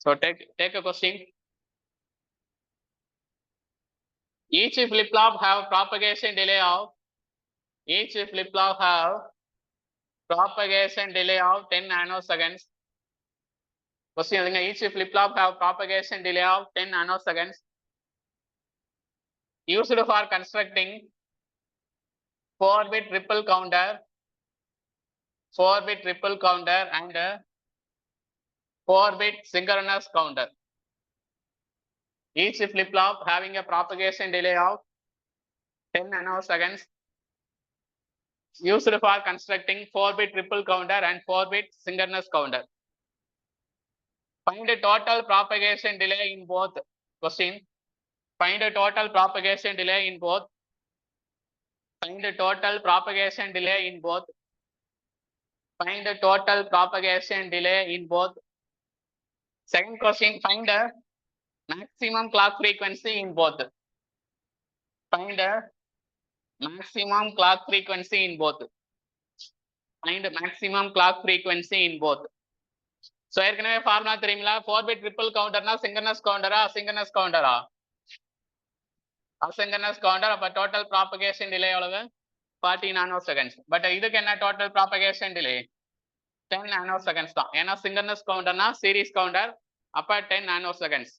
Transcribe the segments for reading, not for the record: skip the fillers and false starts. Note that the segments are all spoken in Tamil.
So take a question. Each flip-flop have propagation delay of 10 nanoseconds. Question, each flip-flop have propagation delay of 10 nanoseconds. Used for constructing 4-bit ripple counter, and 4-bit synchronous counter. Each flip-flop having a propagation delay of 10 nanoseconds. Used for constructing 4-bit ripple counter and 4-bit synchronous counter. Find the total propagation delay in both. Question. Find the total propagation delay in both. Find the total propagation delay in both. Find the total propagation delay in both. Second question, find the maximum clock frequency in both. Find the maximum clock frequency in both. Find the maximum clock frequency in both. So ஏற்கனவே ஃபார்முலா தெரியுங்களா? 4-bit ரிப்பிள் கவுண்டர்னா சிங்கனஸ் கவுண்டரா அசிங்கனஸ் கவுண்டரா? Asynchronous counter. அப்ப டோட்டல் ப்ராபகேஷன் டிலே எவ்வளவு? 40 நானோசெகண்ட்ஸ். பட் இதுக்கு என்ன டோட்டல் ப்ராபகேஷன் டிலே? 10 நானோசெகண்ட்ஸ் தான். ஏன்னா சிங்கனஸ் கவுண்டர்னா சீரிஸ் கவுண்டர், அப்ப 10 நானோசெகண்ட்ஸ்.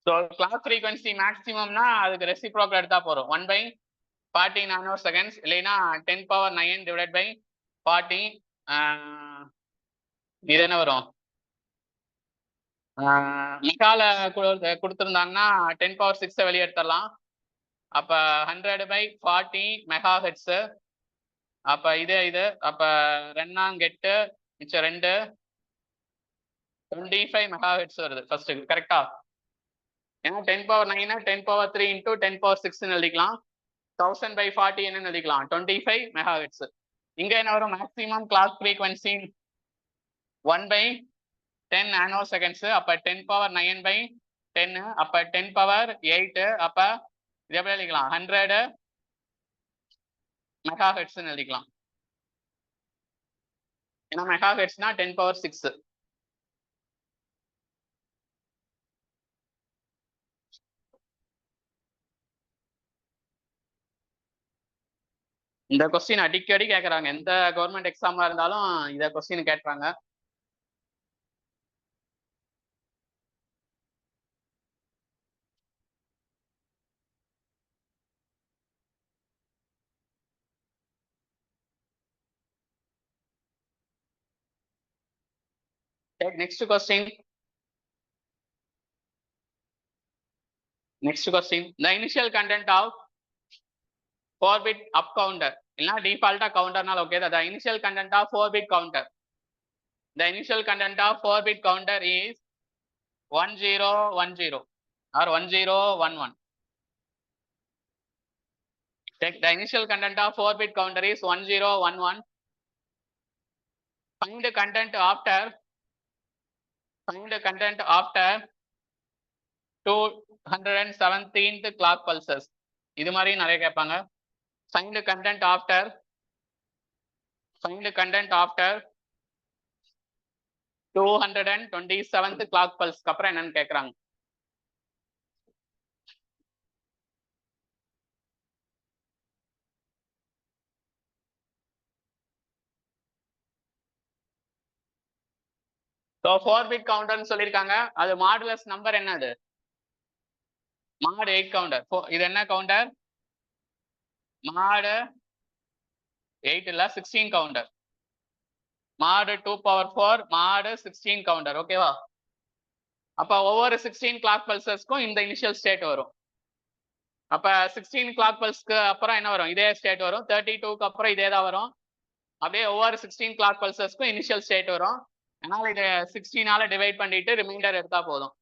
ஸோ கிளாக் ஃப்ரீக்வன்சி மேக்ஸிமம்னா அதுக்கு ரெசிப்ரோக்கல் எடுத்தா போறோம். 1/40 நானோசெகண்ட்ஸ், இல்லைன்னா 10⁹ டிவைட் பை 40. இது என்ன வரும்? மெகால கொடுத்துருந்தாங்கன்னா 10⁶ வெளியே எடுத்துடலாம். அப்ப 100/40 மெகா ஹெட்ஸ். அப்ப இது அப்ப 2 மிச்சம் 2 25 மெகா ஹெட்ஸ் வருது ஃபர்ஸ்ட். கரெக்டா? ஏன்னா 10⁹ 10⁻3 இன்டூ 10⁶ எழுதிக்கலாம். 1000/40 என்னன்னு எழுதிக்கலாம்? 25 மெகா ஹெட்ஸ். இங்க என்ன வரும்? Maximum clock frequency 1/10 நானோசெகண்ட்ஸ். அப்ப 10⁻9/10. அப்ப 10⁸ அப்ப இது எப்படி எழுதிக்கலாம்? 100 மெகா ஹெட்ஸ் எழுதிக்கலாம். ஏன்னா மெகா ஹெட்ஸ்னா 10⁶. இந்த கொஸ்டின் அடிக்கடி கேட்கறாங்க. எந்த கவர்மெண்ட் எக்ஸாமா இருந்தாலும் இந்த கொஸ்டின் கேட்கறாங்க. Next question. The initial content of 4-bit up counter. இல்லைன்னா default counterனால okay. The initial content of 4-bit counter. The initial content of 4-bit counter is 1010 or 1011. The initial content of 4-bit counter is 1011. Find the content after 217th clock pulses. இது மாதிரி நிறைய கேட்பாங்க. Find the content after 227th clock pulse. அப்புறம் என்னன்னு கேட்கறாங்க. ஸோ 4-bit கவுண்டர்னு சொல்லியிருக்காங்க. அது மாடுலஸ் நம்பர் என்னது? mod 8 counter. இது என்ன கவுண்டர்? mod 8 இல்ல 16 கவுண்டர். mod 2⁴ mod 16 counter. ஓகேவா? அப்ப ஒவ்வொரு 16 கிளாக் பல்சஸ்க்கும் இந்த இனிஷியல் ஸ்டேட் வரும். அப்ப 16 கிளாக் பல்ஸ்க்கு அப்புறம் என்ன வரும்? இதே ஸ்டேட் வரும். 32க்கு அப்புறம் இதே தான் வரும். அப்படியே ஒவ்வொரு 16 கிளாக் பல்சஸ்க்கும் இனிஷியல் ஸ்டேட் வரும். அதனால இதை 16ஆல டிவைட் பண்ணிட்டு ரிமைண்டர் எடுத்தா போதும்.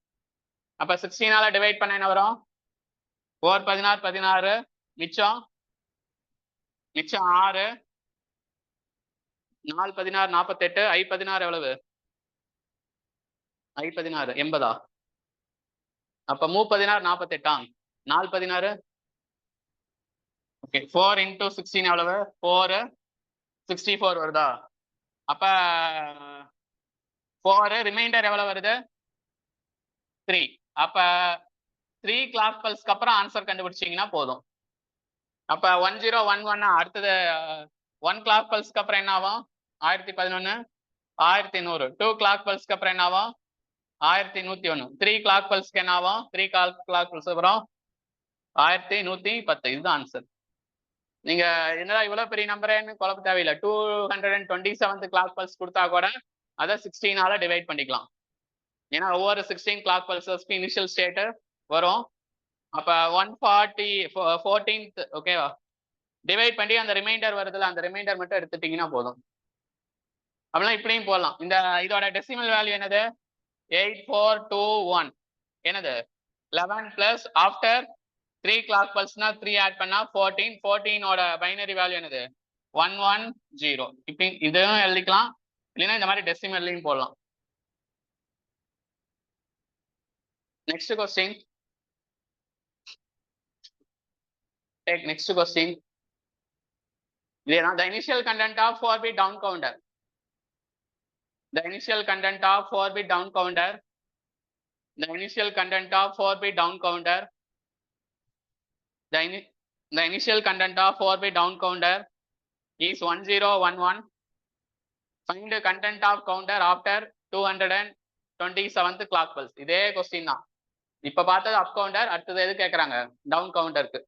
அப்ப 16ஆல டிவைட் பண்ண என்ன வரும்? 4 16 16 மிச்சம் 6 4 16 48 I 16 எவ்வளவு? I 16 80. அப்ப 3 16 48. 4 16 ஓகே 4 into 16 எவ்வளவு 4 64 வருதா அப்ப 4 ரிமைண்டர் எவ்வளவு வருது 3 அப்ப 3 கிளாக் பல்ஸ்க்கு அப்புறம் ஆன்சர் கண்டுபிடிச்சீங்கன்னா போதும் அப்ப 1011 அடுத்தது 1 கிளாக் பல்ஸ்க்கு அப்புறம் என்ன ஆகும் 1011 1100 2 கிளாக் பல்ஸ்க்கு அப்புறம் என்ன ஆகும் 1101 3 கிளாக் பல்ஸ்க்கு என்ன ஆகும் 3 கிளாக் பல்ஸ் அப்புறம் 1110 இதுதான் ஆன்சர் நீங்க என்னடா இவ்வளவு பெரிய நம்பரேன்னு குழப்ப தேவையில்லை 227th கிளாக் பல்ஸ் கொடுத்தா கூட அதை 16ஆல டிவைட் பண்ணிக்கலாம் ஏன்னா ஒவ்வொரு 16 கிளாக் பல்சஸ்க்கு இனிஷியல் ஸ்டேட் வரும் அப்ப 140 14th ஓகேவா டிவைட் பண்ணி அந்த ரிமைண்டர் வருதுல அந்த ரிமைண்டர் மட்டும் எடுத்துட்டீங்கன்னா போதும் அப்படின்னா இப்படியும் போடலாம் இந்த இதோட டெசிமல் வேல்யூ என்னது 8421 என்னது 11 பிளஸ் ஆஃப்டர் 3 கிளாக் பல்ஸ்னா 3 ஆட் பண்ணா 14 பைனரி வேல்யூ என்னது 110 இப்படி இதுவும் எழுதிக்கலாம் இல்லைன்னா இந்த மாதிரி டெசிமல்லையும் போடலாம் next question take next question the initial content of 4-bit down counter the initial content of 4-bit down counter the initial content of 4-bit down counter the initial content of 4-bit down counter is 1011 find the content of counter after 227th clock pulse இதே கொஸ்டின் தான் இப்ப பார்த்தது அப் கவுண்டர் அடுத்தது எது கேக்குறாங்க டவுன் கவுண்டருக்கு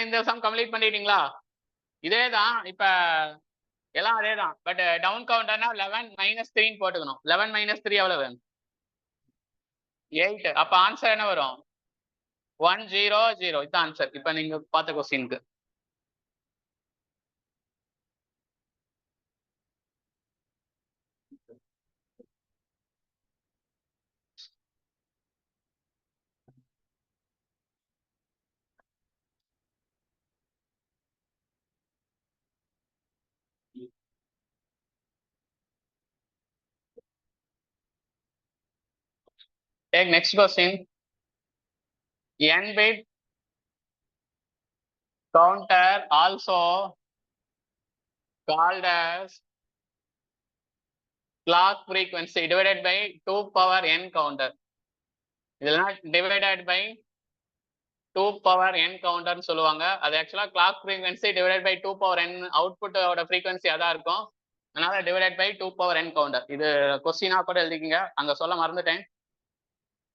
இந்த சம் கம்ப்ளீட் பண்ணிட்டீங்களா இதே தான் இப்ப எல்லாம் அதே தான் பட் டவுன் கவுண்டர்னா 11 மைனஸ் 3 போட்டுக்கணும் 11 மைனஸ் 3 எவ்வளவு 8 அப்ப ஆன்சர் என்ன வரும் 100 இதுதான் ஆன்சர் இப்ப நீங்க பார்த்த கொஸ்டினுக்கு Take next question. N-bit counter also called as clock frequency divided by 2 power n counter. இதெல்லாம் divided by 2 power n counter சொல்லுவாங்க. அது ஆக்சுவலா clock frequency divided by 2 power n output ஓட frequency அதான் இருக்கும். அதனால divided by 2 power n counter. இது கொஸ்டினா கூட எழுதிக்கங்க. அங்க சொல்ல மறந்துட்டேன்.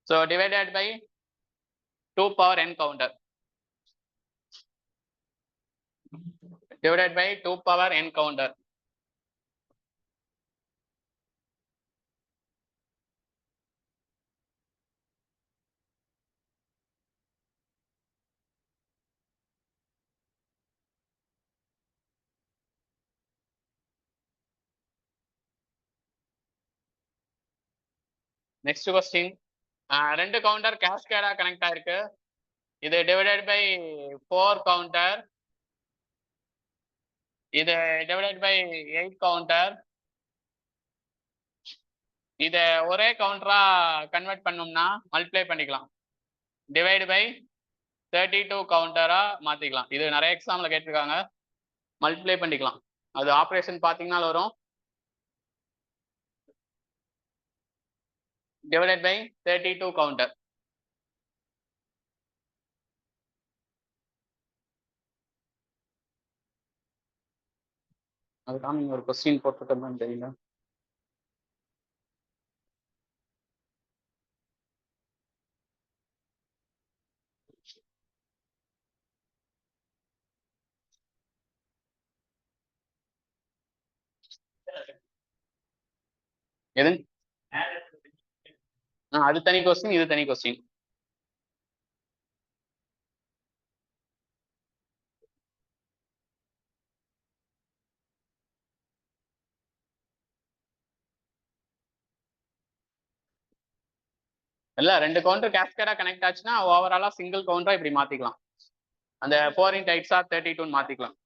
So divided by 2 power n counter. Divided by 2 power n counter. Next question, ரெண்டு கவுண்டர் கேஸ்கேடா கனெக்ட் ஆயிருக்கு. இது டிவைடட் பை 4 கவுண்டர், இது டிவைடட் பை 8 கவுண்டர். இதை ஒரே கவுண்டரா கன்வெர்ட் பண்ணோம்னா மல்டிப்ளை பண்ணிக்கலாம், டிவைட் பை 32 கவுண்டரா மாத்திக்கலாம். இது நிறைய எக்ஸாம்ல கேட்டிருக்காங்க, மல்டிப்ளை பண்ணிக்கலாம். அது ஆப்ரேஷன் பார்த்தீங்கன்னா வரும், டிவைடட் பை 32 கவுண்டர். அதுதான் நீங்க ஒரு கொஸ்டின் போட்டுருக்கோம்னு தெரியல. எது? அது தனி கொஸ்டின், இது தனி கொஸ்டின். இல்ல, ரெண்டு கவுண்டர் கேஸ்கேடா கனெக்ட் ஆச்சுன்னா ஓவராலா சிங்கிள் கவுண்டரா இப்படி மாத்திக்கலாம். அந்த 4 × 8 = 32 மாத்திக்கலாம்.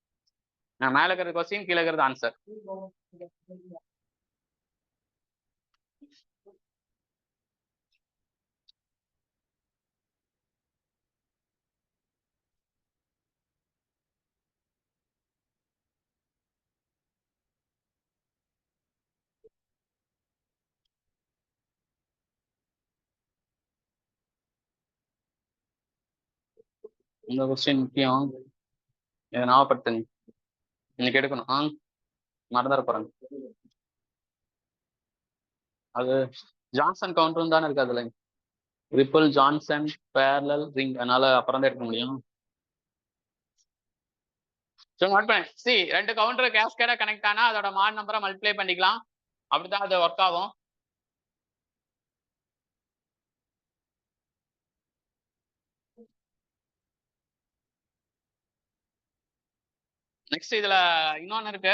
நான் மேல இருக்கிற கொஸ்டின், கீழே இருக்கிறது ஆன்சர். இந்த கொஸ்டின் முக்கியம், இதை ஞாபகப்படுத்துங்க. இன்னைக்கு எடுக்கணும், மறந்துட போறாங்க. அது ஜான்சன் கவுண்டரும் தானே இருக்கு அதுல, ரிப்பிள் ஜான்சன் பேரலல் ரிங், அதனால அப்புறம் தான் எடுக்க முடியும். நோட் பண்ணேன். சி, ரெண்டு கவுண்டர் கேஸ்கேடா கனெக்ட் ஆனா அதோட மாட் நம்பரை மல்டிப்ளை பண்ணிக்கலாம், அப்படிதான் அது ஒர்க் ஆகும். நெக்ஸ்ட் இதுல இன்னொன்னு இருக்கு,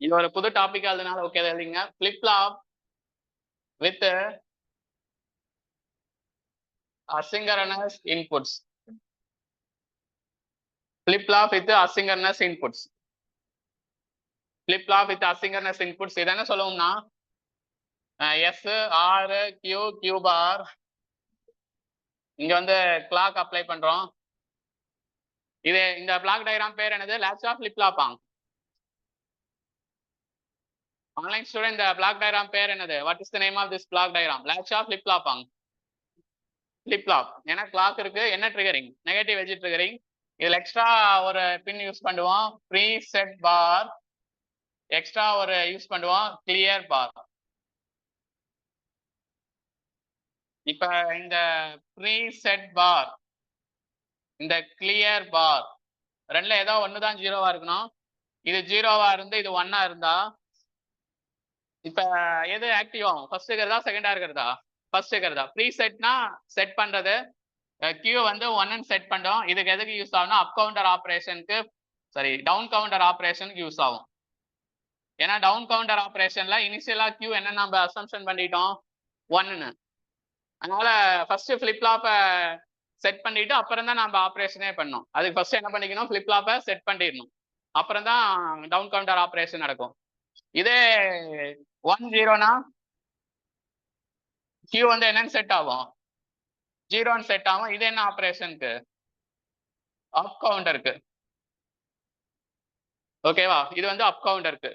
இது ஒரு புது டாபிக், அதனால ஓகே எழுதிங்க. Flip flop with asynchronous inputs. Flip-flop with asynchronous inputs. Flip-flop with asynchronous inputs. இது என்ன சொல்லுவோம்னா, S, R, Q, Q bar. இங்க வந்து கிளாக் அப்ளை பண்றோம். இது இந்த பிளாக் டயக்ராம் பேர் என்னது? latch of flip-flop. Online student, இந்த பிளாக் டயக்ராம் பேர் என்னது? What is the name of this block diagram? latch of flip-flop. Flip-flop. ஏன்னா கிளாக் இருக்கு, என்ன ட்ரிகரிங்? Negative edge triggering. இதுல எக்ஸ்ட்ரா ஒரு பின் யூஸ் பண்ணுவோம், ப்ரீசெட் பார். எக்ஸ்ட்ரா ஒரு யூஸ் பண்ணுவோம், கிளியர் பார். இப்ப இந்த ப்ரீசெட் பார், இந்த கிளியர் பார் ரெண்டுல ஏதோ ஒண்ணுதான் ஜீரோவா இருக்கணும். இது ஜீரோவா இருந்து இது ஒன்னா இருந்தா இப்ப எது ஆக்டிவ் ஆகும்? ஃபர்ஸ்ட் இருக்கிறதா செகண்டா இருக்கிறதா? ஃபர்ஸ்ட் இருக்கிறதா. ப்ரீசெட்னா செட் பண்றது, கியூ வந்து 1ன்னு செட் பண்றோம். இதுக்கு எதுக்கு யூஸ் ஆகும்னா அப் கவுண்டர் ஆப்ரேஷனுக்கு, சாரி டவுன் கவுண்டர் ஆப்ரேஷனுக்கு யூஸ் ஆகும். ஏன்னா டவுன் கவுண்டர் ஆப்ரேஷன்ல இனிஷியலா கியூ என்ன நம்ம அசம்ஷன் பண்ணிட்டோம்? 1ன்னு. அதனால ஃபர்ஸ்ட் ஃபிளிப் ஃப்ளாப்பை செட் பண்ணிட்டு அப்புறம் தான் நம்ம ஆப்ரேஷனே பண்ணோம். அதுக்கு ஃபர்ஸ்ட் என்ன பண்ணிக்கணும்? ஃபிளிப் ஃப்ளாப்பை செட் பண்ணிடணும், அப்புறம் தான் டவுன் கவுண்டர் ஆப்ரேஷன் நடக்கும். இதே 1 0னா கியூ வந்து என்னன்னு செட் ஆகும்? 0ன்னு செட் ஆகும். இது என்ன ஆப்ரேஷனுக்கு? அப் கவுண்டருக்கு. ஓகேவா? இது வந்து அப் கவுண்டருக்கு.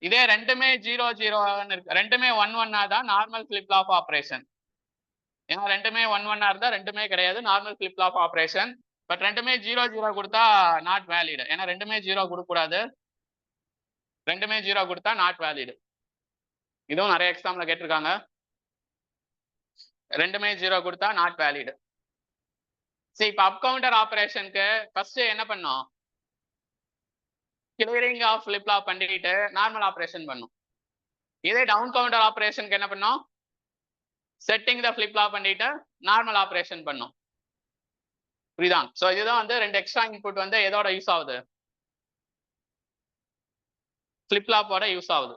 இதே ரெண்டுமே 0 0ன்னு இருக்கு, ரெண்டுமே 1 1 தான் நார்மல் ஃபிளிப் ஃப்ளாப் ஆப்ரேஷன். ஏன்னா ரெண்டுமே 1 1 இருந்தா ரெண்டுமே கிடையாது, normal flip flop operation. But ரெண்டுமே 0 0 கொடுத்தா நாட் வேலிட். ஏன்னா ரெண்டுமே 0 கொடுக்க கூடாது, ரெண்டுமே 0 கொடுத்தா நாட் வேலிட். இதுவும் நிறைய எக்ஸாம்ல கேட்டிருக்காங்க, ரெண்டுமே 0 கொடுத்தா நாட் வேலிட். சரி, இப்போ அப் கவுண்டர் ஆப்ரேஷனுக்கு ஃபர்ஸ்ட் என்ன பண்ணோம்? கிளியரிங் ஆஃப் ஃபிளிப் ஃப்ளாப் பண்ணிட்டு நார்மல் ஆப்ரேஷன் பண்ணும். இதே டவுன் கவுண்டர் ஆப்ரேஷனுக்கு என்ன பண்ணோம்? செட்டிங் த ஃபிளிப் ஃப்ளாப் பண்ணிட்டு நார்மல் ஆப்ரேஷன் பண்ணும். புரியுதா? ஸோ இதுதான் வந்து ரெண்டு எக்ஸ்ட்ரா இன்புட் வந்து எதோட யூஸ் ஆகுது? ஃபிளிப் ஃப்ளாப்போட யூஸ் ஆகுது.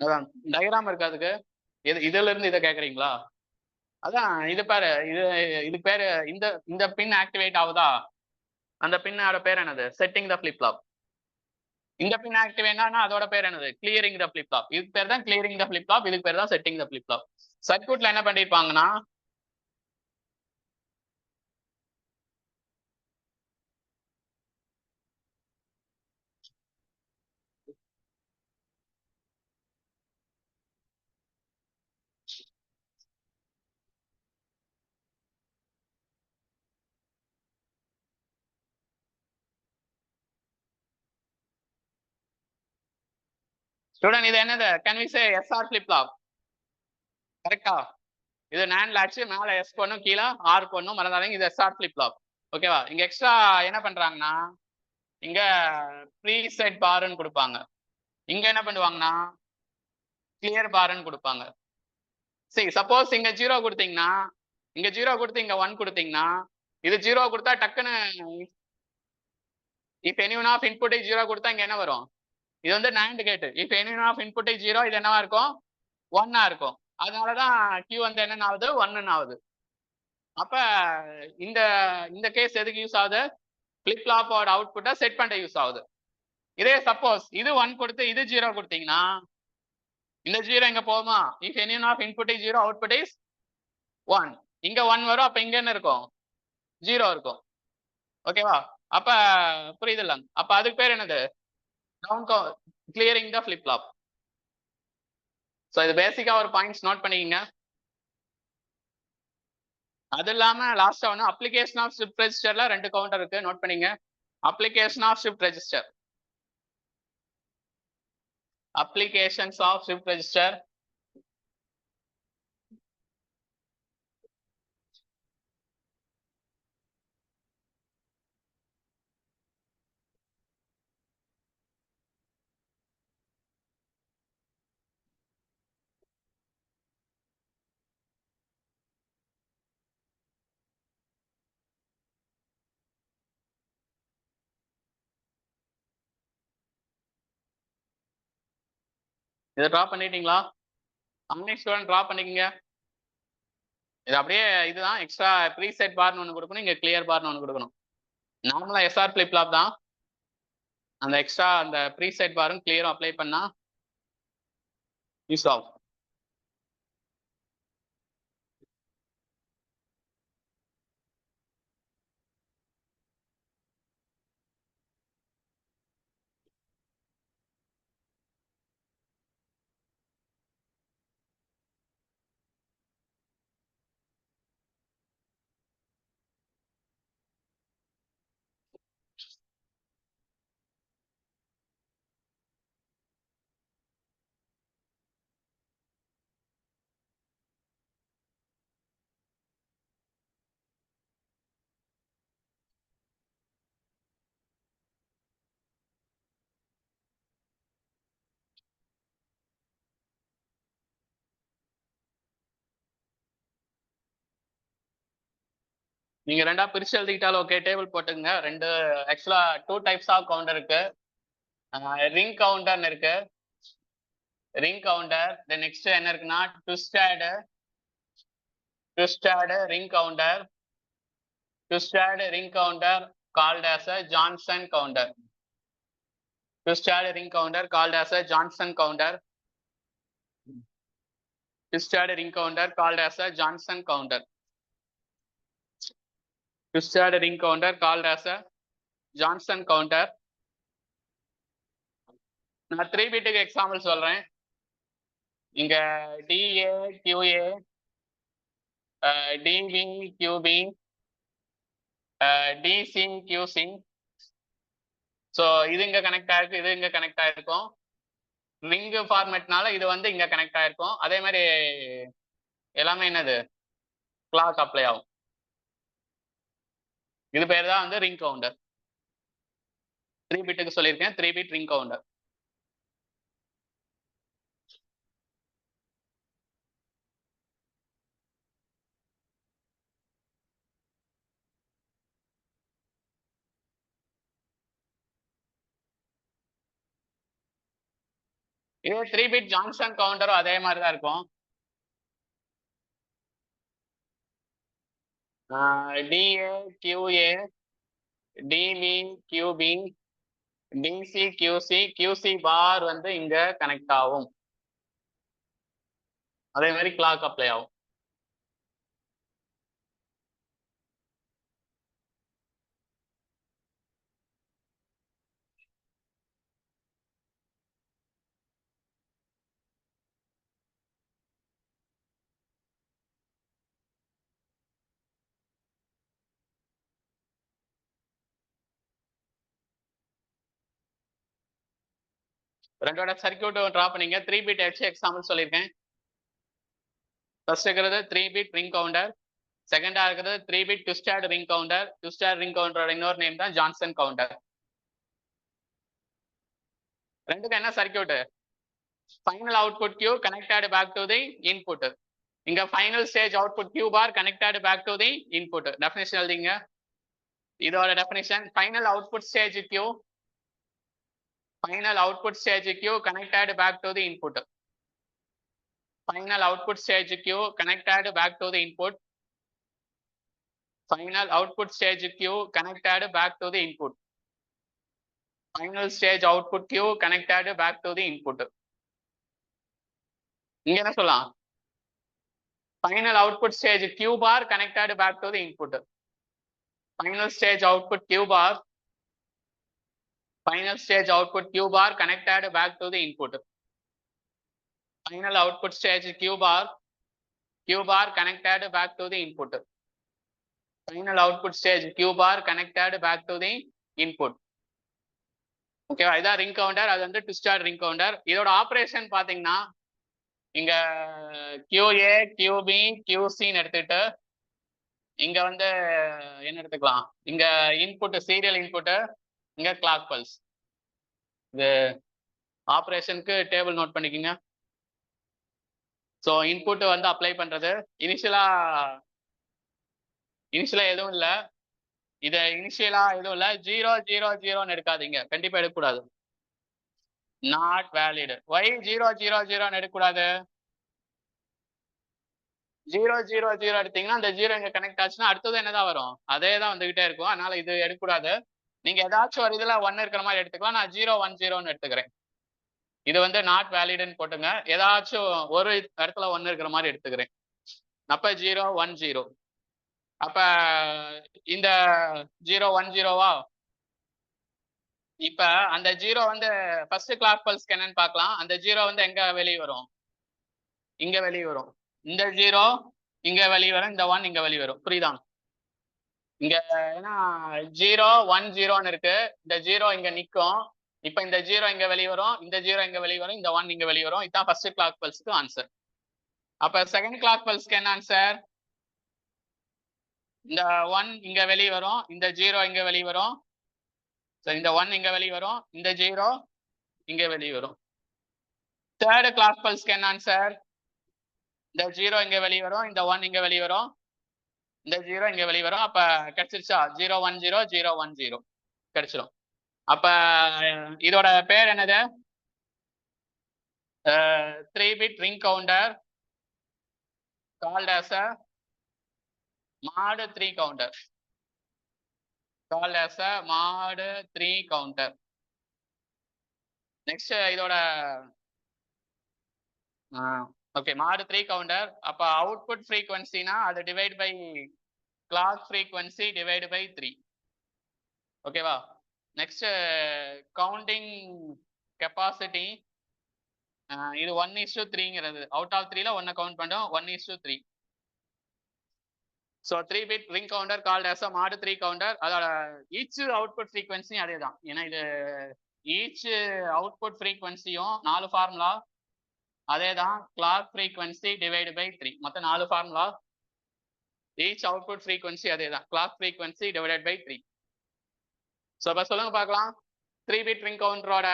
அதான் டயக்ராம் இருக்கு அதுக்கு. இதுல இருந்து இதை கேக்குறீங்களா? அதான் இது பாரு, இது பேரு இந்த இந்த பின் ஆக்டிவேட் ஆகுதா? அந்த பின்னோட பேர் என்னது? Setting the flip flop. இந்த பின் ஆக்டிவேட்னா அதோட பேர் என்னது? Clearing the flip flop. இதுக்கு பேர் தான் கிளியரிங் த ஃபிளிப் ஃப்ளாப், இதுக்கு பேர் தான் செட்டிங் த ஃபிளிப் ஃப்ளாப். சர்க்யூட்ல என்ன பண்ணிருப்பாங்கன்னா, ஸ்டூடெண்ட் இது என்னது? Can we say SR flip flop? கரெக்டா? இது NAND லாட்ச், மேல எஸ் பண்ணும், கீழே ஆர் பண்ணும், மறந்தாதீங்க. இது எஸ்ஆர் ஃபிளிப் ஃப்ளாப். ஓகேவா? இங்க எக்ஸ்ட்ரா என்ன பண்றாங்கன்னா, இங்க ப்ரீசெட் பார்னு கொடுப்பாங்க. இங்க என்ன பண்ணுவாங்கன்னா கிளியர் பார்னு கொடுப்பாங்க. சரி, சப்போஸ் இங்க 0 கொடுத்தீங்கன்னா, இங்க 0 கொடுத்து இங்க 1 கொடுத்தீங்கன்னா, இது 0 கொடுத்தா டக்குன்னு if anyone of input is 0 கொடுத்தா இங்க என்ன வரும்? இது வந்து NAND gate. if anyone of input is 0 இது என்னவா இருக்கும்? 1 இருக்கும். அதனாலதான் Q வந்து என்ன ஆகுது? 1 ஆகுது. அப்ப இந்த இந்த கேஸ் எதுக்கு யூஸ் ஆகுது? ஃபிளிப் ஃப்ளாப்போட அவுட்புட்டை செட் பண்ண யூஸ் ஆகுது. இதே சப்போஸ் இது 1 கொடுத்து இது 0 கொடுத்தீங்கன்னா, இந்த 0 இங்க போகுமா? if anyone of input is 0 output is 1. இங்க 1 வரும். அப்ப இங்க என்ன இருக்கும்? 0 இருக்கும். ஓகேவா? அப்ப புரியுதுல்ல? அப்ப அதுக்கு பேர் என்னது? Down clearing the flip flop. So இது பேசிக்கா ஒரு பாயிண்ட்ஸ் நோட் பண்ணிக்கங்க. அது இல்லாம லாஸ்டா ஒன்று அப்ளிகேஷன் ஆஃப் ஷிஃப்ட் ரெஜிஸ்டர்ல 2 கவுண்டர் இருக்கு, நோட் பண்ணிங்க. Application of shift register, applications of shift register. இதை ட்ரா பண்ணிட்டீங்களா? அம்னி ஸ்டூடெண்ட் ட்ரா பண்ணிக்கங்க. இது அப்படியே இதுதான் எக்ஸ்ட்ரா ப்ரீசெட் பார்னு ஒன்று கொடுக்கணும், இங்க கிளியர் பார்னு ஒன்று கொடுக்கணும். நார்மலா எஸ்ஆர் ஃபிளிப் ஃப்ளாப் தான். அந்த எக்ஸ்ட்ரா அந்த ப்ரீசெட் பாரும் கிளியரும் அப்ளை பண்ணா யூஸ் ஆகும். நீங்க ரெண்டா பிரிச்சு எழுதிக்கிட்டாலும் ஓகே. டேபிள் போட்டுங்க. ரெண்டு ஆக்சுவலா 2 டைப்ஸ் ஆஃப் கவுண்டர் இருக்கு. ரிங் கவுண்டர்னு இருக்கு. Ring counter. தென் நெக்ஸ்ட் என்ன இருக்குன்னா twisted ring counter. Twisted ring counter called as a Johnson counter. Twisted ring counter called as a Johnson counter. Twisted ring counter called as a Johnson counter. Twisted ring counter called as a Johnson counter. நான் 3 பிட்டுக்கு எக்ஸாம்பிள் சொல்றேன். இங்க DA QA, DB QB, DC QC. So இது இங்க கனெக்ட் ஆயிருக்கு, இது இங்க கனெக்ட் ஆயிருக்கும். ரிங் ஃபார்மேட்னால இது வந்து இங்க கனெக்ட் ஆயிருக்கும். அதே மாதிரி எல்லாமே என்னது கிளாக் அப்ளை ஆகும். இது பேர் தான் வந்து ரிங் கவுண்டர். 3 பிட்டுக்கு சொல்லியிருக்கேன். 3 பிட் ரிங் கவுண்டர். இதே 3 பிட் ஜான்சன் கவுண்டரும் அதே மாதிரி தான் இருக்கும். DA QA DB QB DC QC QC பார் வந்து இங்க கனெக்ட் ஆகும். அதே மாதிரி கிளாக் அப்ளை ஆகும். ரெண்டோட சர்க்கியூட் டிரா பண்ணீங்க. 3 பிட் ஹெச் எக்ஸாம்பிள் சொல்லியிருக்கேன். ஃபர்ஸ்ட் இருக்கிறது 3 பிட் ரிங் கவுண்டர், செகண்டா இருக்கிறது 3 bit twisted ring counter. Twisted ring கவுண்டரோட இன்னொரு நேம் தான் ஜான்சன் கவுண்டர். ரெண்டுக்கு என்ன circuit? Final output Q connected back to the input. இங்க final stage output Q bar connected back to the input. Definition எழுதிங்க. இதோட definition final output stage Q, final output stage Q connected back to the input. Final output stage Q connected back to the input. Final output stage Q connected back to the input. Final stage output Q connected back to the input. இங்க என்ன சொல்லலாம்? Final output stage Q bar connected back to the input. Final stage output Q bar. Final stage output Q bar connected back to the input. Final output stage Q bar connected back to the input. Final output stage Q bar connected back to the input. ஓகேவா? இதான் ரிங் கவுண்டர். அது வந்து ட்விஸ்டட் ரிங் கவுண்டர். இதோட ஆப்ரேஷன் பாத்தீங்கன்னா இங்க QA QB QCன்னு எடுத்துட்டு இங்க வந்து என்ன எடுத்துக்கலாம்? இங்க இன்புட் சீரியல் இன்புட், இங்க கிளாக் பல்ஸ். இது ஆப்ரேஷனுக்கு டேபிள் நோட் பண்ணிக்கோங்க. ஸோ இன்புட் வந்து அப்ளை பண்றது இனிஷியலா எதுவும் இல்லை. இது இனிஷியலா எதுவும் இல்லை. 0 0 0ன்னு எடுக்காதீங்க. கண்டிப்பா எடுக்கக்கூடாது. Not valid. ஒய் 0 0 0ன்னு எடுக்கக்கூடாது? 0 0 0 எடுத்தீங்கன்னா அந்த 0 இங்க கனெக்ட் ஆச்சுன்னா அடுத்தது என்னதான் வரும்? அதே தான் வந்துகிட்டே இருக்கும். அதனால இது எடுக்கக்கூடாது. நீங்க ஏதாச்சும் ஒரு இதுல 1 இருக்கிற மாதிரி எடுத்துக்கலாம். நான் 0 1 0ன்னு எடுத்துக்கிறேன். இது வந்து நாட் வேலிட்னு போட்டுங்க. ஏதாச்சும் ஒரு இடத்துல 1 இருக்கிற மாதிரி எடுத்துக்கிறேன். அப்ப 0 1 0. அப்ப இந்த 0 1 0வா? இப்ப அந்த 0 வந்து ஃபர்ஸ்ட் கிளாக் பல்ஸ்க்கு என்னன்னு பார்க்கலாம். அந்த 0 வந்து எங்க வெளியே வரும்? இங்க வெளியே வரும். இந்த 0 இங்க வெளியே வரும், இந்த 1 இங்க வெளியே வரும். புரியுதா? இங்க ஏன்னா 0 1 0ன்னு இருக்கு. இந்த 0 இங்க நிற்கும். இப்ப இந்த 0 இங்க வெளியே வரும், இந்த 0 இங்க வெளியே வரும், இந்த 1 இங்க வெளியே வரும். இதுதான் ஃபர்ஸ்ட் கிளாக் பல்ஸ்க்கு ஆன்சர். அப்ப செகண்ட் கிளாக் பல்ஸ்க்கு என்ன ஆன்சர்? இந்த 1 இங்க வெளியே வரும், இந்த 0 இங்க வெளியே வரும். இந்த 1 இங்க வெளியே வரும், இந்த 0 இங்க வெளியே வரும். தேர்ட் கிளாக் பல்ஸ்க்கு என்ன ஆன்சர்? இந்த 0 இங்க வெளியே வரும், இந்த 1 இங்க வெளியே வரும், இந்த 0 இங்க வெளியே வரும். அப்ப கிடைச்சிருச்சா? 0 1 0 0 1 0 கிடைச்சிடும். அப்ப இதோட பேர் என்னது? 3 bit ring counter called as a mod 3 counter. Called as a mod 3 counter. Next இதோட ஓகே mod 3 counter. அப்ப அவுட்புட் ஃப்ரீக்வன்சினா அது divide by clock frequency divide by 3. ஓகேவா? Next counting capacity. இது 1:3ங்கிறது. அவுட் ஆஃப் 3ல 1 கவுண்ட் பண்ணோம். 1:3. So 3 bit ring counter called as a mod 3 counter. அதோட ஈச் அவுட்புட் ஃப்ரீக்வன்சி அதே தான். ஏன்னா இது ஈச் அவுட்புட் ஃப்ரீக்வன்சியும் 4 ஃபார்முலா அதே தான். Clock frequency divide by 3. மொத்தம் 4 ஃபார்முலா. ஈச் அவுட்புட் ஃப்ரீக்வன்சி அதே தான். Clock frequency divided by 3. So இப்போ சொல்லுங்க பார்க்கலாம். 3 பிட் ரிங் கவுண்டரோட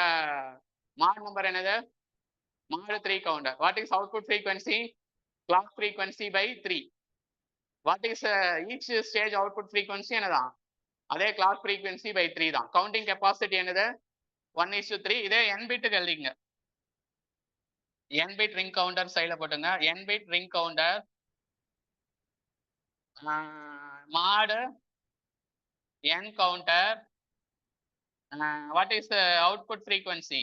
மாட் நம்பர் என்னது? mod 3 counter. What is output frequency? Clock frequency by 3. What is each stage output frequency? என்னதான்? அதே clock frequency by 3 தான். Counting capacity என்னது? 1:3. இதே n பிட்டுக்கு எழுதிங்க. n bit ring counter சைடுல போட்டுங்க. n bit ring counter mod n counter what is the output frequency?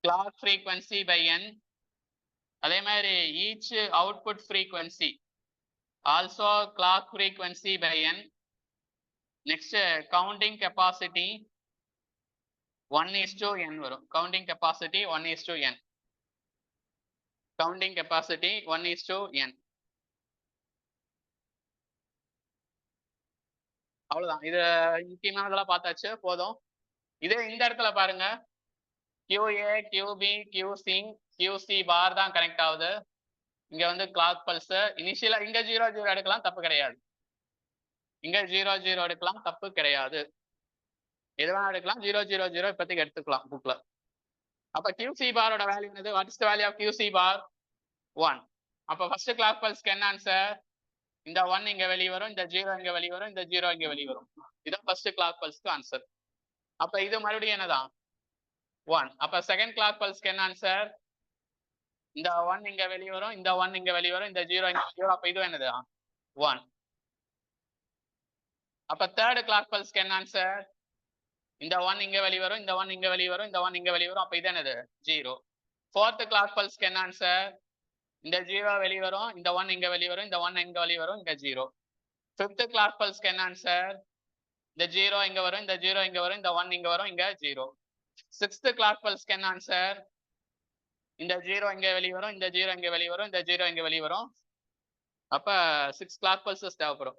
Clock frequency by n. அதே மாதிரி each output frequency also clock frequency by n. Next counting capacity 1:n வரும். counting capacity 1:n. counting capacity 1:n. அவ்வளவுதான். இது முக்கியமானதெல்லாம் பார்த்தாச்சு, போதும். இதே இந்த இடத்துல பாருங்க, QA, QB, QC, QC பார் தான் கனெக்ட் ஆகுது. இங்க வந்து கிளாக் பல்ஸ் இனிஷியலா இங்க 0 எடுக்கலாம், தப்பு கிடையாது. இங்க 0 எடுக்கலாம், தப்பு கிடையாது. எது வேணா எடுக்கலாம், 0 இப்போதைக்கு எடுத்துக்கலாம் புக்ல. அப்ப QC பாரோட வேல்யூ என்னது? What is the value of QC bar? 1. அப்ப ஃபர்ஸ்ட் கிளாக் பல்ஸ்க்கு என்ன ஆன்சர்? இந்த 1 இங்க வெளிய வரும், இந்த 0 இங்க வெளிய வரும், இந்த 0 இங்க வெளிய வரும். இதான் ஃபர்ஸ்ட் கிளாக் பல்ஸ்க்கு ஆன்சர். அப்ப இது மறுபடியும் என்னதான்? 1. அப்ப செகண்ட் கிளாக் பல்ஸ்க்கு என்ன ஆன்சர்? இந்த 1 இங்க வெளிய வரும், இந்த 1 இங்க வெளிய வரும், இந்த 0 இங்க வெளிய வரும். அப்ப இது என்னது? 1. அப்ப தேர்ட் கிளாக் பல்ஸ்க்கு என்ன ஆன்சர்? இந்த 1 இங்க வெளிய வரும், இந்த 1 இங்க வெளிய வரும், இந்த 1 இங்க வெளிய வரும். அப்ப இது என்னது? 0. ஃபோர்த் கிளாக் பல்ஸ்க்கு என்ன ஆன்சர்? இந்த 0 வெளிய வரும், இந்த 1 இங்க வெளிய வரும், இந்த 1 இங்க வெளிய வரும், இங்க 0. ஃபிஃப்த் கிளாக் பல்ஸ்க்கு என்ன ஆன்சர்? இந்த 0 இங்க வரும், இந்த 0 இங்க வரும், இந்த 1 இங்க வரும், இங்க 0. சிக்ஸ்த் கிளாக் பல்ஸ்க்கு என்ன ஆன்சர்? இந்த 0 இங்க வெளிய வரும், இந்த 0 இங்க வெளிய வரும், இந்த 0 இங்க வெளிய வரும். அப்ப 6 கிளாக் பல்சஸ் தேவைப்படும்.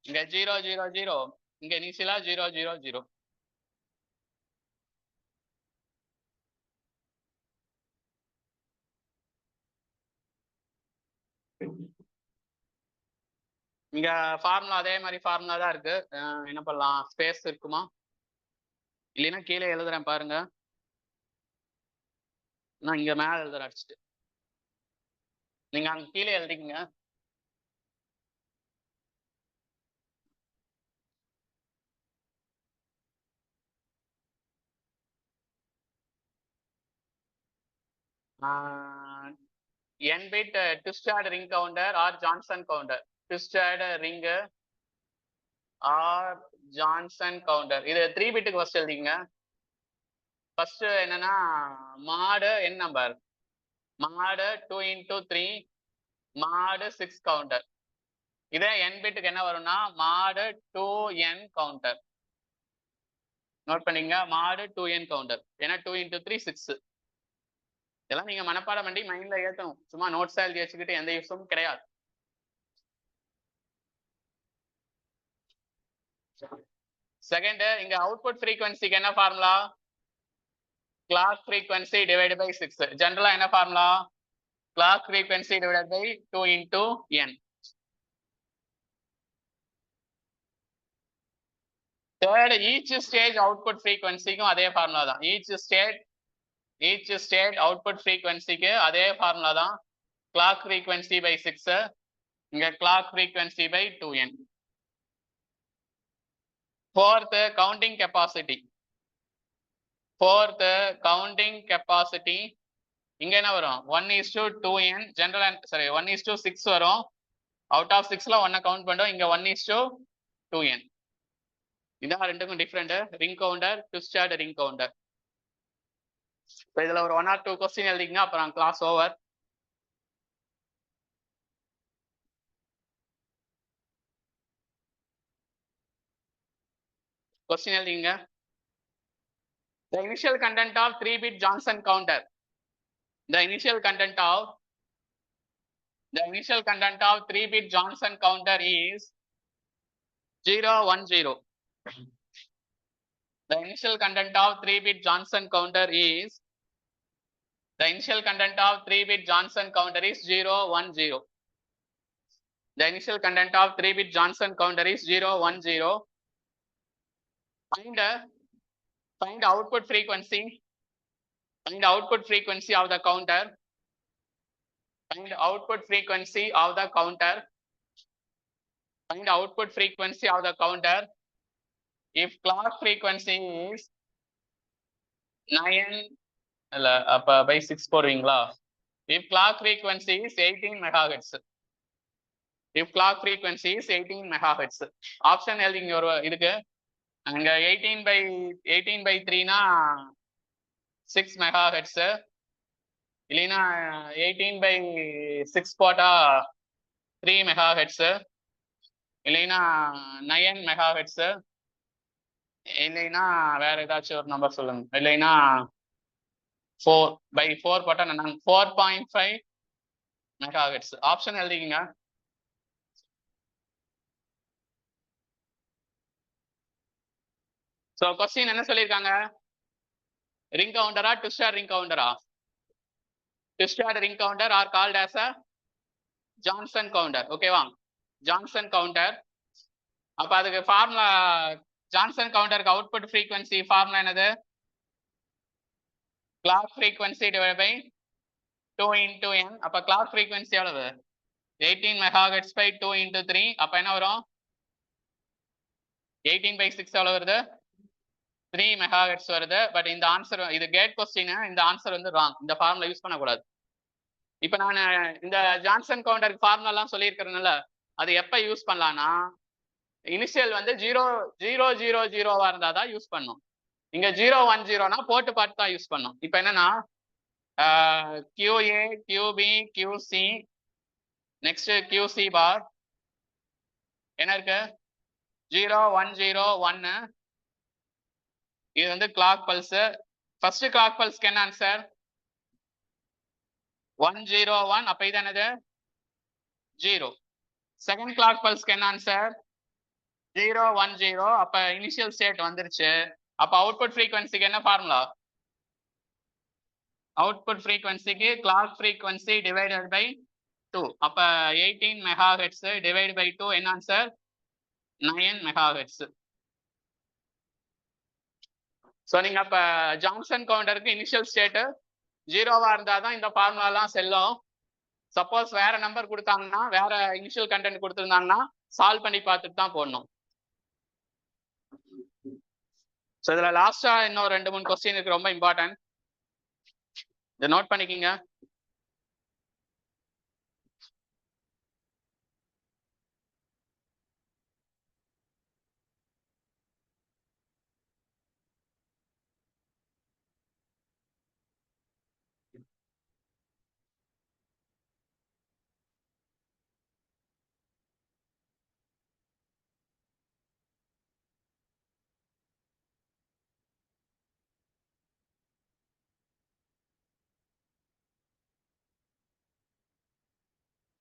இங்க 0 0 0, இங்க இனிஷியலா 0 0 0. இங்க ஃபார்முலா அதே மாதிரி ஃபார்முலா தான் இருக்கு. என்ன பண்ணலாம்? ஸ்பேஸ் இருக்குமா? இல்லைன்னா கீழே எழுதுறேன் பாருங்க. நான் இங்க மேல எழுதுறேன் அடிச்சுட்டு, நீங்க அங்க கீழே எழுதிக்கங்க. n bit twisted ring counter or Johnson counter. twisted ring or Johnson counter. இது 3 பிட்டுக்கு ஃபர்ஸ்ட் எழுதிங்க. ஃபர்ஸ்ட் என்னன்னா mod n number, mod 2 into 3, mod 6 counter. இதே n பிட்டுக்கு என்ன வரும்னா mod 2n counter. நோட் பண்ணீங்க, mod 2n counter. ஏன்னா 2 into 3 6. இதெல்லாம் நீங்க மனப்பாடம் பண்ணி மைண்ட்ல ஏற்றணும். சும்மா நோட்ஸா எழுதி வச்சுக்கிட்டு எந்த யூஸும் கிடையாது. செகண்ட், இங்க அவுட்புட் ஃப்ரீக்வன்சிக்கு என்ன formula? Clock frequency divided by 6. ஜெனரலா என்ன formula? Clock frequency divided by 2 into n. Third, each stage output ஃப்ரீக்வன்சிக்கும் அதே ஃபார்முலா தான். ஈச் ஸ்டேட் அவுட்புட் ஃப்ரீக்வன்சிக்கு அதே ஃபார்முலா தான். கிளாக் ஃப்ரீக்வன்சி பை 6, இங்க clock frequency by 2n. Fourth, counting capacity. இங்க என்ன வரும்? 1:2n. ஜெனரல் சாரி 1:6 வரும். அவுட் ஆஃப் 6ல 1 கவுண்ட் பண்றோம். இங்க 1:2n. இதான் ரெண்டுக்கும் different. Ring counter, twisted ring counter. இதுல ஒரு 1 or 2 கொஸ்டின் எழுதிங்க, அப்புறம் கிளாஸ் ஓவர். கொஸ்டின் எழுதிங்க. The initial content of 3-bit Johnson counter. The initial content of 3-bit Johnson counter is 0 1 0. The initial content of 3-bit Johnson counter is 0 1 0. The initial content of 3-bit Johnson counter is 0 1 0. Find output frequency. Find output frequency of the counter. Find output frequency of the counter. Find output frequency of the counter. If clock frequency is 9 இல்ல அப்ப by 6 போடுவீங்களா? if clock frequency is 18 megahertz, if clock frequency is 18 megahertz, option எழுதிங்க ஒரு இதுக்கு. அங்க 18/3 னா 6 megahertz, இல்லைன்னா 18/6 போட்டா 3 megahertz, இல்லைன்னா 9 megahertz, இல்லைன்னா வேற ஏதாச்சும் ஒரு நம்பர் சொல்லுங்க. இல்லைன்னா 4/4 போட்டா 4.5 megahertz. ஆப்ஷன் எழுதிக்கங்க. ஸோ கொஸ்டின் என்ன சொல்லியிருக்காங்க? ரிங் கவுண்டரா ட்விஸ்டர் ரிங் கவுண்டரா? Twister ring counter are called as a Johnson counter. ஓகேவா? Johnson counter. அப்ப அதுக்கு ஃபார்முலா, ஜான்சன் கவுண்டருக்கு அவுட்புட் ஃப்ரீக்வன்சி ஃபார்முலா என்னது? Clock frequency divide by 2 into n. அப்ப கிளாக் ஃப்ரீக்வன்சி எவ்வளவு? 18 megahertz by 2 into 3. அப்ப என்ன வரும்? 18/6 எவ்வளவு வருது? 3 megahertz வருது. பட் இந்த ஆன்சர், இது கேட் கொஸ்டின், இந்த ஆன்சர் வந்து ராங். இந்த ஃபார்முலா யூஸ் பண்ணக்கூடாது. இப்ப நான் இந்த ஜான்சன் கவுண்டருக்கு ஃபார்முலா எல்லாம் சொல்லியிருக்கிறதுனால அது எப்ப யூஸ் பண்ணலாம்னா, இனிஷியல் வந்து 0 இருந்தா தான் யூஸ் பண்ணும். இங்க 010னா போட்டு பார்த்து தான் யூஸ் பண்ணும். இப்ப என்னன்னா QA, QB, QC, next QC பார் என்ன இருக்கு? 0 1 0 1. இது வந்து கிளாக் பல்ஸ். ஃபர்ஸ்ட் கிளாக் பல்ஸ்க்கு என்ன ஆன்சர்? 101. அப்ப இது என்னது? 0. செகண்ட் கிளாக் பல்ஸ்க்கு என்ன ஆன்சர்? 010. அப்ப இனிஷியல் ஸ்டேட் வந்துருச்சு. அப்ப அவுட்புட் ஃப்ரீக்வன்சிக்கு என்ன ஃபார்முலா? அவுட்புட் ஃப்ரீக்வன்சிக்கு கிளாக் ஃப்ரீக்வன்சி டிவைடட் பை 2. அப்ப 18 megahertz டிவைட் பை 2 என்ன ஆன்சர்? 9 megahertz. ஸோ நீங்க அப்ப ஜான்சன் கவுண்டருக்கு இனிஷியல் ஸ்டேட் 0வா இருந்தாதான் இந்த ஃபார்முலா எல்லாம் செல்லும். சப்போஸ் வேற நம்பர் கொடுத்தாங்கன்னா, வேற இனிஷியல் கண்டென்ட் கொடுத்துருந்தாங்கன்னா சால்வ் பண்ணி பார்த்துட்டு தான் போடணும். ஸோ இதுல லாஸ்டா இன்னும் 2-3 கொஸ்டின் இருக்கு, ரொம்ப இம்பார்ட்டன்ட். இதை நோட் பண்ணிக்கிங்க.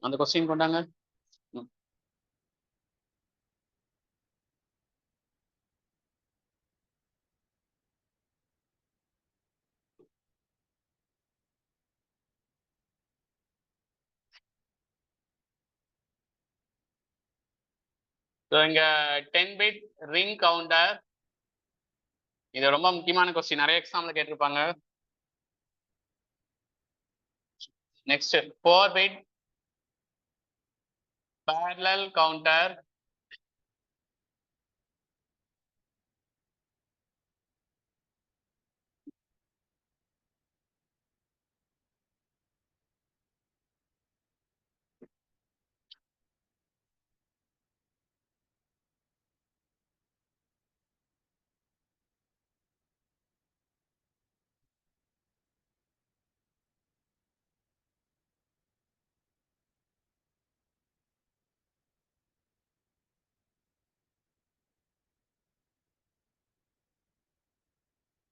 அந்த கொஸ்டின் கொண்டாங்க. ஸோ இங்க 10 bit ரிங் கவுண்டர். இது ரொம்ப முக்கியமான கொஸ்டின், நிறைய எக்ஸாம்ல கேட்டிருப்பாங்க. Next 4 bit parallel counter.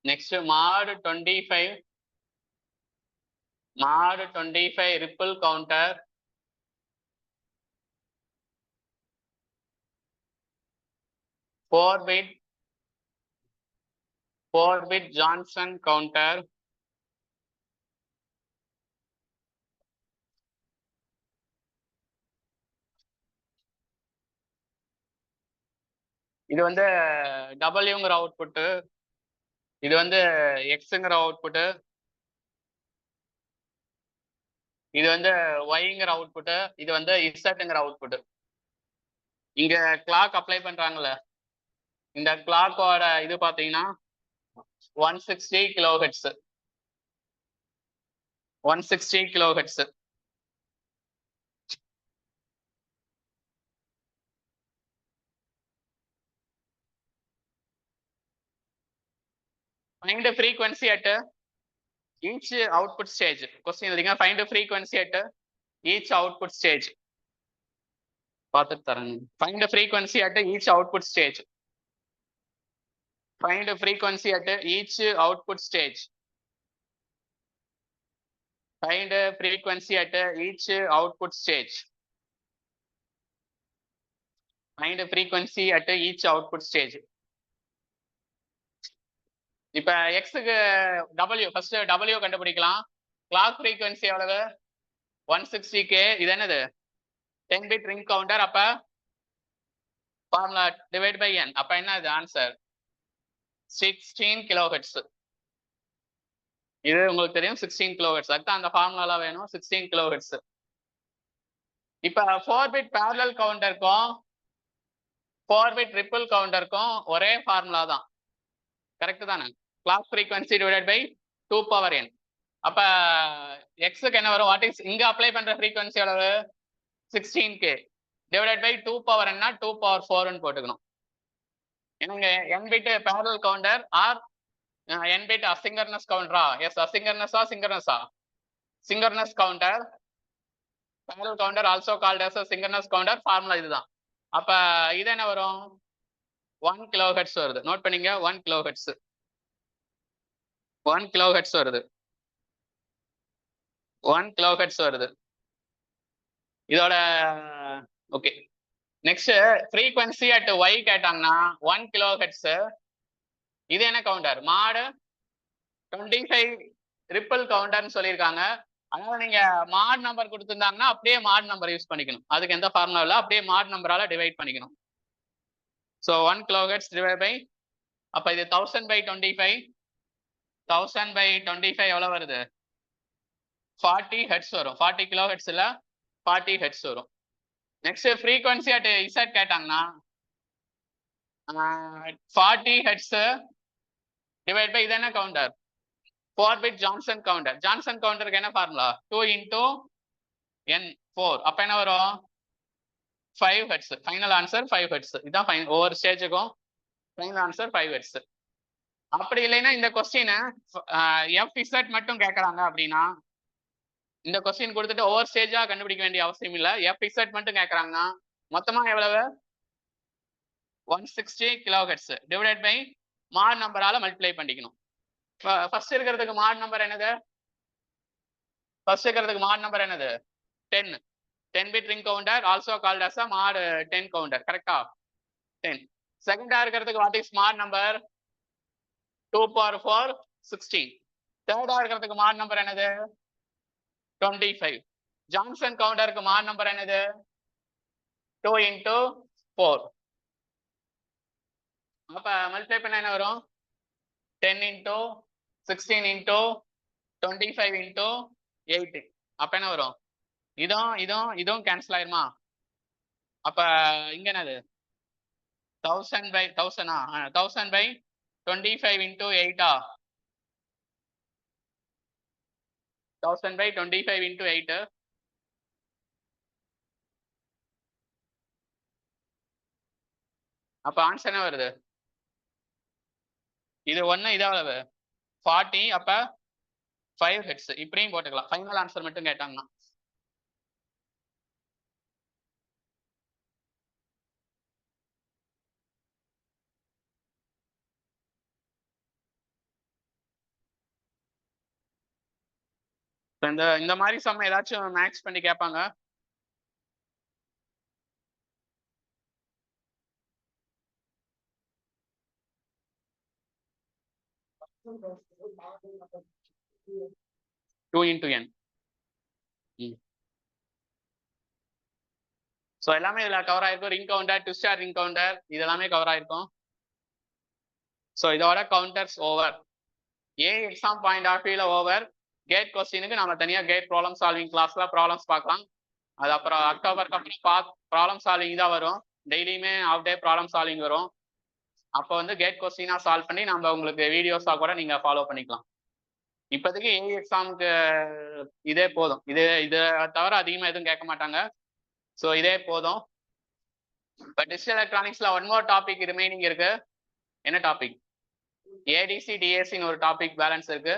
Next mod 25 ripple counter. Four bit Johnson counter. இது வந்து டபிள்யூங்கிற அவுட்புட்டு, இது வந்து எக்ஸுங்கிற அவுட்புட்டு, இது வந்து ஒய்ங்கிற அவுட்புட்டு, இது வந்து இசட்ங்கிற அவுட்புட்டு. இங்க கிளாக் அப்ளை பண்றாங்கல்ல, இந்த கிளாக்கோட இது பாத்தீங்கன்னா 160 kilohertz. 160 kilohertz. Find the frequency at each output stage. Question எழுதிங்க. Find the frequency at each output stage. பார்த்துட்டு தரேன். Find the frequency at each output stage. Find the frequency at each output stage. Find the frequency at each output stage. Find the frequency at each output stage. இப்ப எக்ஸுக்கு W ஃபர்ஸ்ட் W கண்டுபிடிக்கலாம். கிளாக் ஃப்ரீக்வன்சி எவ்வளவு? 160K. இது என்னது? 10 பிட் ரிங் கவுண்டர். அப்ப ஃபார்முலா டிவைட் பை n. அப்ப என்ன இது ஆன்சர்? 16 கிலோஹெர்ட்ஸ். இது உங்களுக்கு தெரியும் 16 கிலோஹெர்ட்ஸ். அதுதான் அந்த ஃபார்முலா வேணும். 16 கிலோஹெர்ட்ஸ். இப்ப 4 பிட் பேரலல் கவுண்டருக்கும் 4 பிட் ரிப்பிள் கவுண்டருக்கும் ஒரே ஃபார்முலா தான். கரெக்ட் தானே? Clock frequency divided by 2 power n. அப்ப எக்ஸுக்கு என்ன வரும்? வாட் இஸ் இங்க அப்ளை பண்ற ஃப்ரீக்வன்சி எவ்வளவு? 16K divided by 2 power n 2 power 4 போட்டுக்கணும். என்னங்க n bit parallel counter or n bit asynchronous கவுண்டரா? எஸ், அசிங்கர்னஸா சிங்கர்னஸா? Synchronous counter. Parallel counter also called as a synchronous counter. Formula இதுதான். அப்ப இது என்ன வரும்? 1 கிலோஹெர்ட்ஸ் வருது. நோட் பண்ணீங்க. 1 கிலோஹெர்ட்ஸ். 1 கிலோஹெர்ட்ஸ் வருது. 1 கிலோஹெர்ட்ஸ் வருது. இதோட okay. Next frequency at y கேட்டாங்கன்னா 1 கிலோஹெர்ட்ஸ். இது என்ன கவுண்டர்? மாடு 25 ரிப்பிள் கவுண்டர்னு சொல்லியிருக்காங்க. அதனால நீங்க மாட் நம்பர் கொடுத்துருந்தாங்கன்னா அப்படியே மாட் நம்பர் யூஸ் பண்ணிக்கணும். அதுக்கு எந்த ஃபார்முலா இல்லை, அப்படியே மாட் நம்பரால டிவைட் பண்ணிக்கணும். ஸோ 1 கிலோஹெர்ட்ஸ் டிவைட் பை, அப்ப இது 1000 by 25. 1000 by 25 எவ்வளவு வருது? 40 ஹெர்ட்ஸ் வரும். 40 கிலோஹெர்ட்ஸ் இல்ல 40 ஹெர்ட்ஸ் வரும். நெக்ஸ்ட் ஃப்ரீக்வன்சி அட் இசட் கேட்டாங்கன்னா 40 ஹெர்ட்ஸ் டிவைட் பை இது என்ன counter? 4 bit Johnson counter. Johnson கவுண்டருக்கு என்ன ஃபார்முலா? 2 into n 4. அப்ப என்ன வரும்? 5 ஹெர்ட்ஸ். Final answer 5 hertz. இதுதான் ஒவ்வொரு ஸ்டேஜுக்கும் ஃபைனல் ஆன்சர் 5 ஹெர்ட்ஸ். அப்படி இல்லைன்னா இந்த கொஸ்டின் FZ மட்டும் கேட்கறாங்க அப்படின்னா இந்த கொஸ்டின் கொடுத்துட்டு ஒவ்வொரு ஸ்டேஜா கண்டுபிடிக்க வேண்டிய அவசியம் இல்லை. FZ மட்டும் கேட்கறாங்கன்னா மொத்தமா எவ்வளவு? 160 கிலோஹெர்ட்ஸ் டிவைடட் பை மாட் நம்பரால மல்டிப்ளை பண்ணிக்கணும். ஃபர்ஸ்ட் இருக்கிறதுக்கு மாட் நம்பர் என்னது? ஃபர்ஸ்ட் இருக்கிறதுக்கு மாட் நம்பர் என்னது? 10. 10 bit ring counter also called as a mod 10 counter. கரெக்டா? 10. செகண்டா இருக்கிறதுக்கு what is mod number? 2 power 4 16. தேர்டா இருக்கிறதுக்கு மாட் நம்பர் என்னது? 25. ஜான்சன் கவுண்டருக்கு மாட் நம்பர் என்னது? 2 into 4. அப்ப மல்டிப்ளை பண்ண என்ன வரும்? 10 into 16 into 25 into 8. அப்ப என்ன வரும்? இதுவும் கேன்சல் ஆயிருமா? அப்ப இங்க என்னது? 1000 by 1000 1000 by 25 into 8 1000 by 25 into 8. அப்ப ஆன்சர் என்ன வருது? இது 1 இது எவ்வளவு? 40. அப்ப 5 ஹெர்ட்ஸ். இப்படியும் போட்டுக்கலாம். ஃபைனல் ஆன்சர் மட்டும் கேட்டாங்கன்னா. இந்த மாதிரி சம் ஏதாச்சும் மேக்ஸ் பண்ணி கேட்பாங்க. Two into n. ஸோ எல்லாமே இதுல கவர் ஆயிருக்கும். Ring counter, twister ring counter, இது எல்லாமே கவர் ஆயிருக்கும். ஸோ இதோட counters over. Exam point of வியூல ஓவர். கேட் கொஸ்டினுக்கு நம்ம தனியா கேட் ப்ராப்ளம் சால்விங் கிளாஸ்ல ப்ராப்ளம்ஸ் பார்க்கலாம். அது அப்புறம் அக்டோபருக்கு அப்புறம் ப்ராப்ளம் சால்விங் தான் வரும். டெய்லியுமே ஆஃப் டே ப்ராப்ளம் சால்விங் வரும். அப்போ வந்து கேட் கொஸ்டினா சால்வ் பண்ணி நம்ம உங்களுக்கு வீடியோஸா கூட நீங்க ஃபாலோ பண்ணிக்கலாம். இப்போதைக்கு ஏ எக்ஸாமுக்கு இதே போதும். இது தவிர அதிகமாக எதுவும் கேட்க மாட்டாங்க. ஸோ இதே போதும். இப்போ டிஜிட்டல் எலக்ட்ரானிக்ஸ்ல ஒன் மோர் டாபிக் ரிமைனிங் இருக்கு. என்ன டாபிக்? ஏடிசி டிஏசின்னு ஒரு டாபிக் பேலன்ஸ் இருக்கு.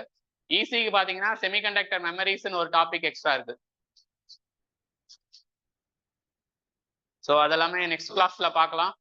இசிக்கு பார்த்தீங்கன்னா செமிகண்டக்டர் மெமரிஸ்ன்னு ஒரு டாபிக் எக்ஸ்ட்ரா இருக்கு. ஸோ அதெல்லாமே நெக்ஸ்ட் கிளாஸ்ல பார்க்கலாம்.